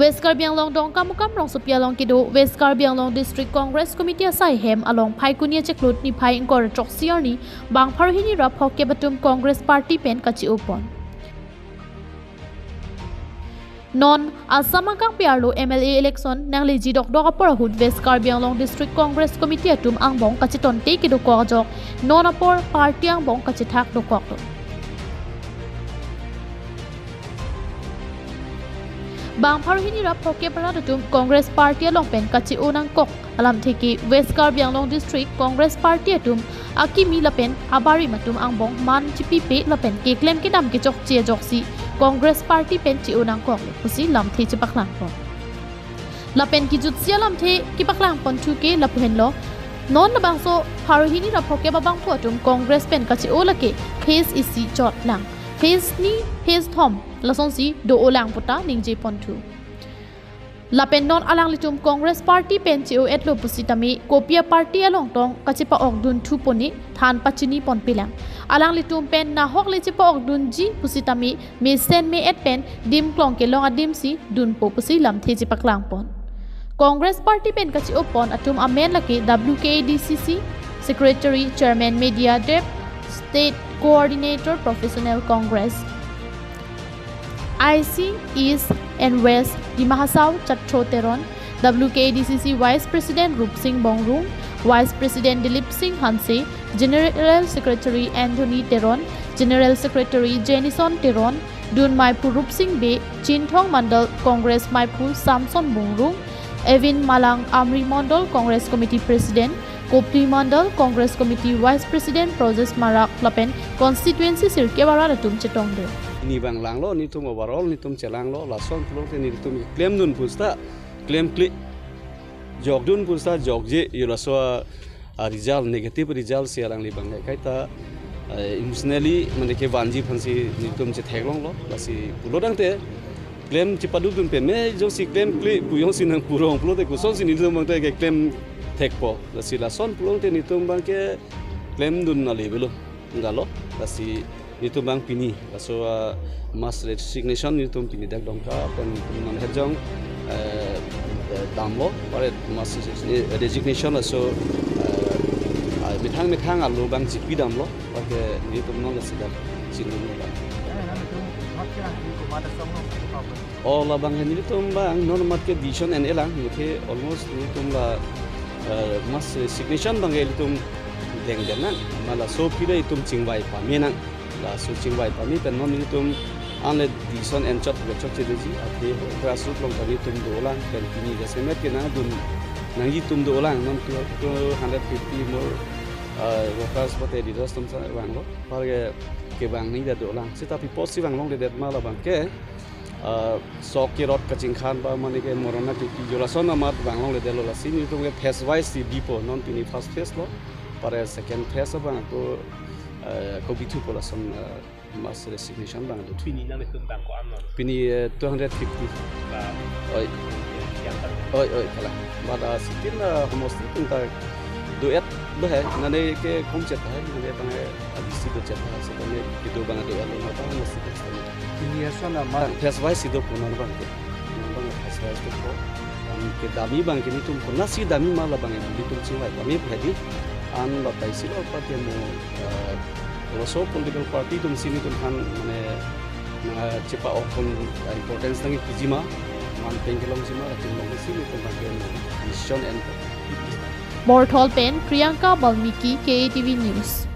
West Karbi Anglong dong kamukam rong supia long kido West Karbi Anglong District Congress Committee asai hem along phai kunia cheklut ni phai ingkor chok siar ni bang pharo hini rap phokep atum Congress Party pen kache-o pon non asama kang piarlo MLA election nang leji dok dok apor hud West Karbi Anglong District Congress Committee atum angbong kache ton te kido ko jok non apor party angbong kache thak do kok to bang pharo hini rap phokep atum Congress Party along pen kache-o nang kok alam theki West Karbi Anglong District Congress Party atum akimi lapen abari matum angbong man chipi pe lapen ke klem ke dam ke chok che jok si Congress Party pen chi unang kok usi lam the chi paklang pon lapen ki jut sia lam the ki paklang pon thu ke laphen lo non na bang so pharo hini rap phokep bang pho atum Congress pen kache-o lake phase isi chot lang phase ni phase thom lason si do olang puta ningje pon thu lapen non alang litum Congress Party penchio etlo pusitami kopia party along tong kachipa ogdun thu poni than pachini pon pilang alang litum pen na hok lechipa ogdun ji pusitami me sen me et pen dim klong ke long adim si dun po pusi lam theji paklang pon Congress Party pen kachi opon atum amen lake WKDCC Secretary Chairman Media Dep State Coordinator Professional Congress IC East and West di Mahasau Chatro Teron, WKDCC Vice President Rup Singh Bongrung, Vice President Dilip Singh Hanse, General Secretary Anthony Teron, General Secretary Jenison Teron, Dun Maipur Rup Singh Be, Chinthong Mandal Congress Maipur Samson Bongrung, Evin Malang Amri Mondal Congress Committee President, Kopli Mandal Congress Committee Vice President Proses Marak Lapen Constituency Sirkewara Latum Chetongde. Ni bang lang lo ni tum overall ni tum celang lo lason pulo te ni tum claim dun pusta claim kli jog dun pusta jog je yula so result negative result si alang li bang kai ta emotionally mane ke vanji phansi ni tum che theklong lo lasi pulo dang te claim chi padu dun pe me jo si claim kli puyong sinang purong pulo te kuson si ni tum bang te ke claim thekpo lasi lason pulo te ni tum bang ke claim dun na le belo ngalo lasi itu bang pini so mass resignation itu pini dak dongka pen man herjong damlo pare mass resignation so mithang alu bang jipi damlo pake itu non sedap sinu ba oh la bang ini itu bang non market vision and elang itu almost itu la mass resignation bang itu dengdenan mala so pira itu cingbai pamenang la suching bai pani pen non ni tum anle dison en chot ge chot cheji ati grassroots long tani tum dolang pen pini ge semet ke na dun nangi tum dolang non 250 more workers bote di tum sa wang lo par ke bang ni da dolang sita pi posi wang long de det mala bang ke sok ke rot kaching khan ba mani ke morona ki jola son amat bang long le de lo la sini tum ge phase wise si dipo non pini first phase lo pare second phase bang ko Kobe tu pola some mass resignation bang tu. Pini nang itu bang ko amno. Pini 250. Oi. Oi kala. Bada sitin almost itu tak duet bah. Nane ke komcet hai. Nane bang abisi tu chat. Sebenarnya itu bang duet. Nata almost itu. Pini asal amar. Phase wise itu pun bang ke. Bang phase wise itu. Ke dami bang kini tu nasi dami malah bang itu cingwai. Kami berhadi. An batai silo pati mo loso political party tum sini tum kan mane cepa okon importance tangi kijima man pengkelong sima tum long sini tum kan mission and Morthol Pen Priyanka Balmiki KTV News